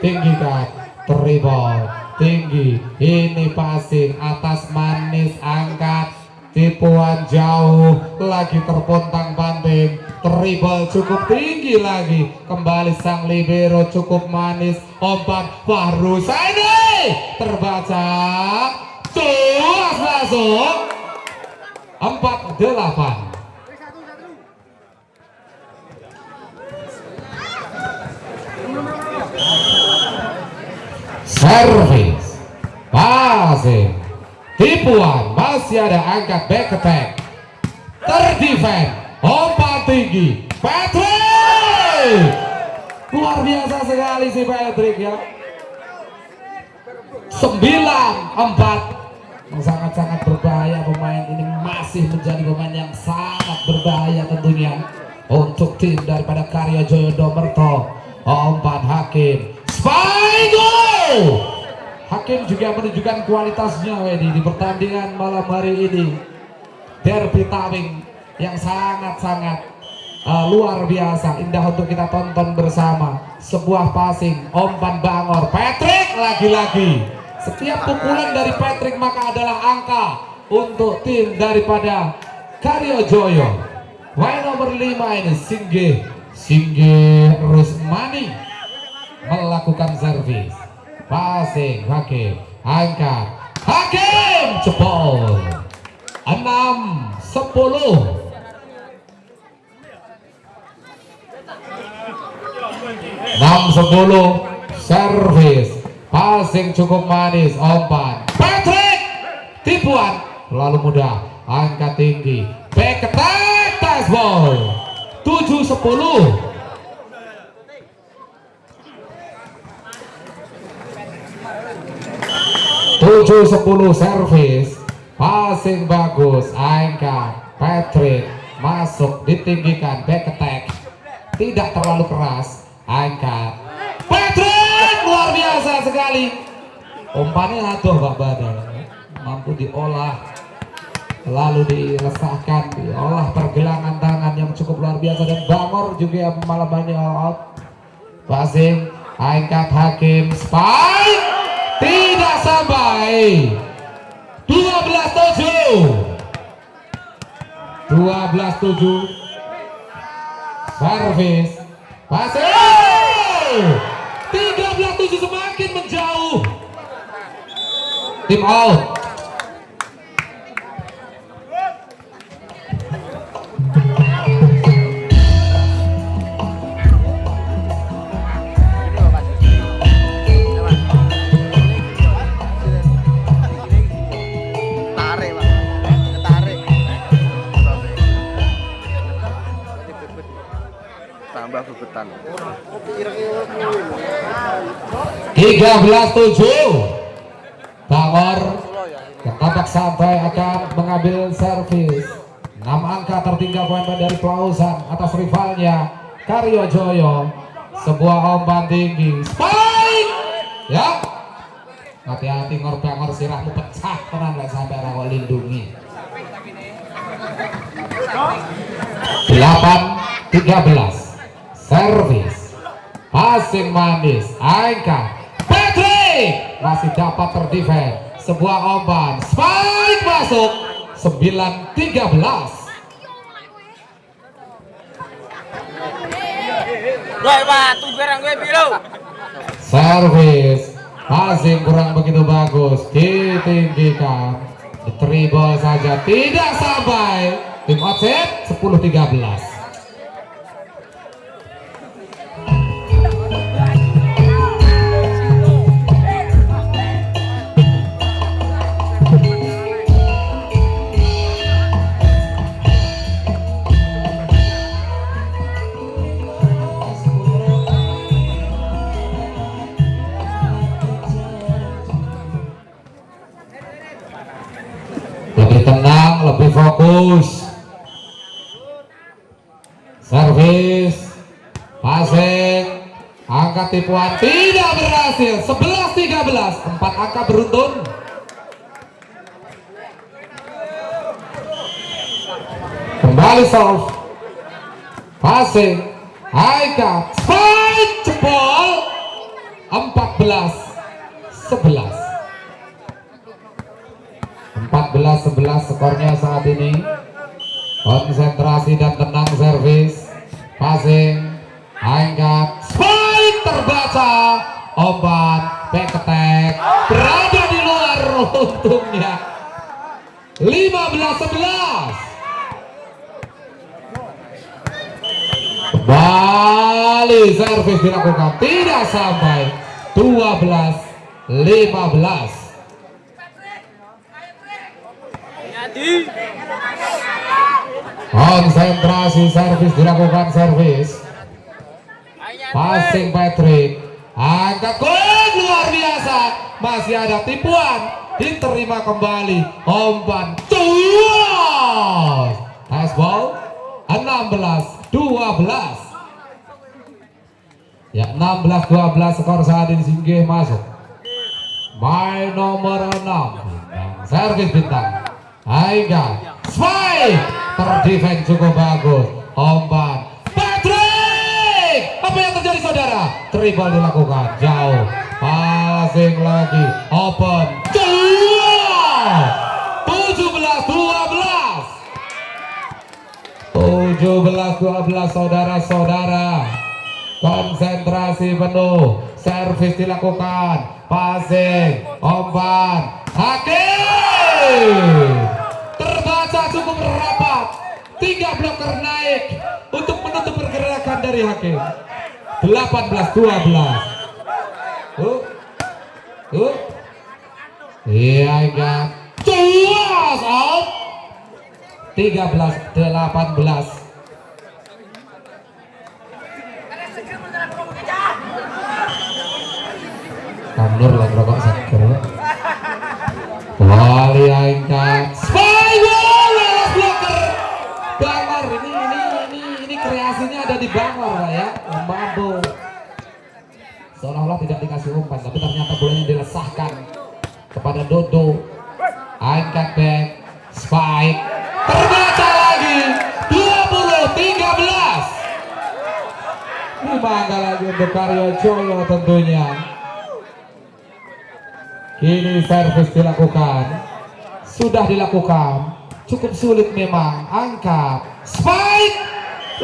tinggikan, dribble tinggi, ini passing atas manis, angkat, tipuan jauh lagi, terpontang panting, dribble cukup tinggi lagi, kembali sang libero cukup manis, umpan Fahru Husaini, terbaca, tuas masuk. 4-8. Servis, passing, tipuan, masih ada, angkat, back attack, terdefend, umpan tinggi, Patrick, luar biasa sekali si Patrick ya. 9-4. Sangat-sangat berbahaya, pemain ini masih menjadi pemain yang sangat berbahaya tentunya untuk tim daripada Karya Joyo Domerto. Umpan Hakim, spike goal. Hakim juga menunjukkan kualitasnya di pertandingan malam hari ini. Derby Tawing yang sangat-sangat luar biasa, indah untuk kita tonton bersama. Sebuah passing, umpan Bangor, Patrick lagi-lagi. Setiap pukulan dari Patrick maka adalah angka untuk tim daripada Karya Joyo. Main nomor 5 ini Singgih Rusmani melakukan servis, passing, Hakim, angkat, Hakim jebol. 6-10. Servis, passing cukup manis, umpan Patrick, tipuan terlalu mudah, angkat tinggi, back attack, baseball. 7-10. Servis, passing bagus, angkat, Patrick masuk, ditinggikan, back attack, tidak terlalu keras, angkat, Patrick luar biasa sekali, umpannya aduh Pak Badar, mampu diolah lalu diresahkan, diolah pergelangan tangan yang cukup luar biasa, dan Bangor juga malam ini all out. Passing, angkat Hakim, spike, tidak sampai. 12-7. 12-7. Servis, passing, 13-7, semakin menjauh. Tim out. Tambah bebetan. 13-7. Bangor ketabak santai akan mengambil servis. 6 angka tertinggal poin dari Pelausan atas rivalnya Karyo Joyo. Sebuah umpan tinggi, spike, ya. Hati-hati ngor Bangor, sirahmu pecah tenan lek sampai ra lindungi. 8-13. Servis, passing manis, angka Patrick masih dapat terdefend. Sebuah umpan, spike masuk. 9-13. Servis, passing kurang begitu bagus, ditinggikan, dribble saja tidak sampai. Tim outset 10-13. Lebih tenang, lebih fokus. Servis, passing, angkat tipuan tidak berhasil. 11-13, 4 angka beruntun. Kembali solve, passing, angkat, spike, jebol. 14-11. 14-11 skornya saat ini. Konsentrasi dan tenang, servis, passing, angkat, spike, terbaca, obat, back attack, berada di luar untungnya. 15-11. Kembali servis dilakukan, tidak sampai. 12-15. Konsentrasi, servis dilakukan, servis, passing Patrick, angkat, gol luar biasa, masih ada tipuan, diterima kembali, umpan, tuas, asball, 16-12. Ya, 16-12 skor saat ini. Singgih masuk main nomor 6, servis bintang, angkat, spike, terdefend cukup bagus, umpan, Patrick, apa yang terjadi saudara? Dribble dilakukan, jauh, passing lagi, open, 17-12 saudara-saudara. Konsentrasi penuh, servis dilakukan, passing, umpan, Hakim terbaca cukup rapat, 3 bloker naik untuk menutup pergerakan dari Hakim. 18-12. Iya enggak, cuas out. 13-18. Kandur lagi rokok seger. Wali angkat, spy ball, blocker. Bangor ini kreasinya ada di Bangor lah ya, mampu. Seolah-olah tidak dikasih umpan, tapi ternyata bolanya diresahkan kepada Dodo. Angkat back, spike, untuk Karyo Joyo tentunya. Ini servis dilakukan, sudah dilakukan, cukup sulit memang. Angkat, spike,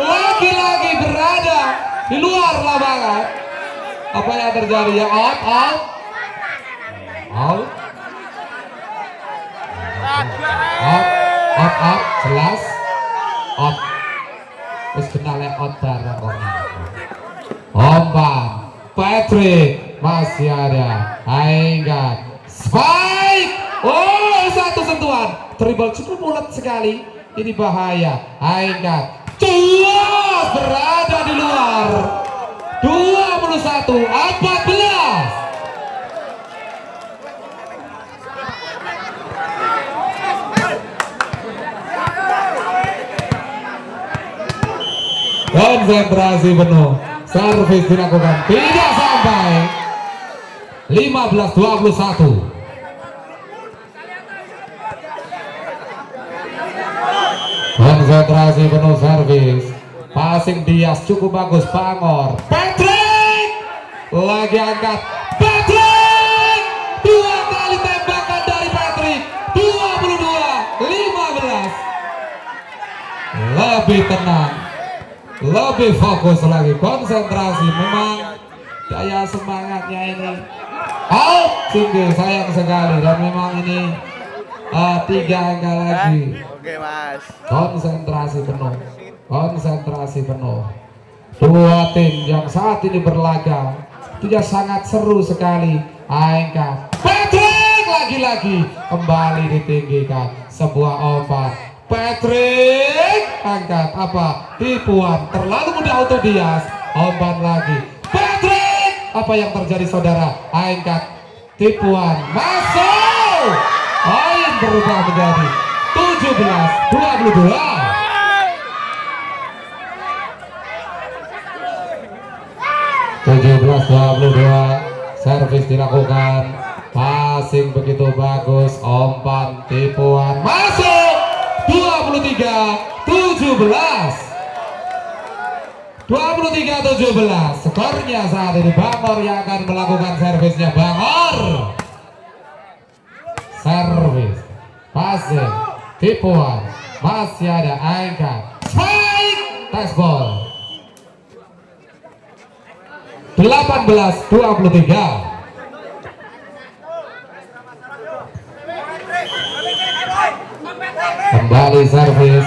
lagi-lagi berada di luar lapangan. Apa yang terjadi ya? Out, jelas, out. Terus kena out bareng kok. Umpan, Patrick masih ada, Angkat, spike, oh satu sentuhan, dribble cukup ulet sekali, ini bahaya, Angkat, cuas berada di luar, 21-14. Konsentrasi penuh, servis dilakukan, tidak sampai. 15-21. Konsentrasi penuh servis, passing Dias cukup bagus, Bangor, Patrick lagi angkat, Patrick, 2 kali tembakan dari Patrick, 22-15. Lebih tenang, lebih fokus lagi, konsentrasi. Memang daya semangatnya ini out, sungguh sayang sekali. Dan memang ini 3 angka lagi. Oke mas. Konsentrasi penuh, konsentrasi penuh. Dua tim yang saat ini berlaga tidak sangat seru sekali. Angka Patrick lagi-lagi kembali ditinggikan, sebuah umpan. Patrick angkat, apa tipuan, terlalu mudah auto Dias. Umpan lagi, Patrick, apa yang terjadi saudara? Angkat, tipuan, masuk. Poin berubah menjadi 17-22. Servis dilakukan, passing begitu bagus, umpan, tipuan, masuk. 23-17. Skornya saat ini Bangor yang akan melakukan servisnya. Bangor servis, passing, tipuan, masih ada, angkat, spike, touch ball. 18-23. Kembali servis,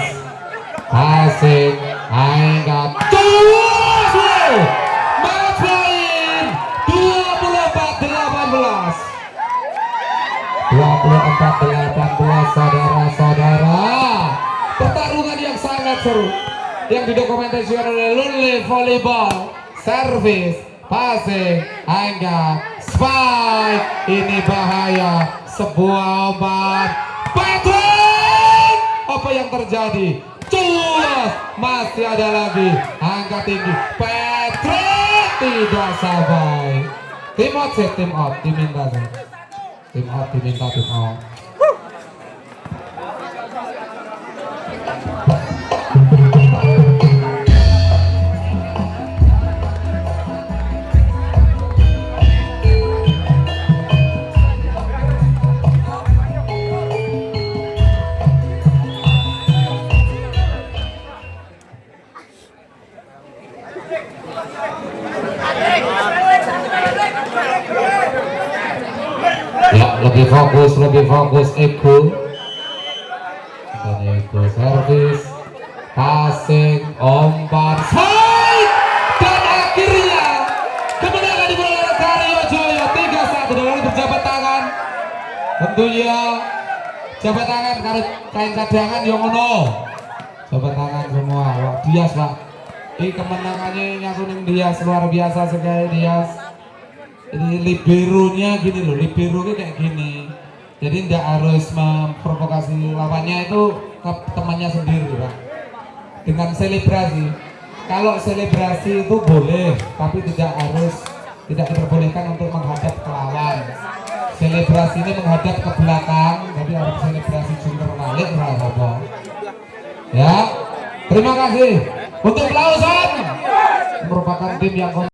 passing, angkat, match point 24-18. 24-18 saudara-saudara. Pertarungan yang sangat seru yang didokumentasikan oleh Lunley Volleyball. Servis, passing, angkat, spike, ini bahaya, sebuah umpan, Patrick, apa yang terjadi? Cuas, masih ada lagi, angkat tinggi, Patrick, tidak sampai. Tim out sih, tim out, diminta sih. Tim out, diminta tim out. Ya, lebih fokus Eko. Dan Eko servis, passing, umpan, spike, dan akhirnya kemenangan dimulai oleh Karyo Joyo 3-1. Dan lalu berjabat tangan, tentunya jabat tangan karena kain cadangan yang ngono. Jabat tangan semua. Wah, Dias pak, ini kemenangannya nyakunin Dias, luar biasa sekali Dias. Ini liberonya gini loh, liberonya kayak gini, jadi tidak harus memprovokasi lawannya, itu ke temannya sendiri pak. Dengan selebrasi, kalau selebrasi itu boleh, tapi tidak diperbolehkan untuk menghadap ke lawan. Selebrasi ini menghadap ke belakang, jadi harus selebrasi jungkir balik apa. Ya, terima kasih untuk Lausan, merupakan tim yang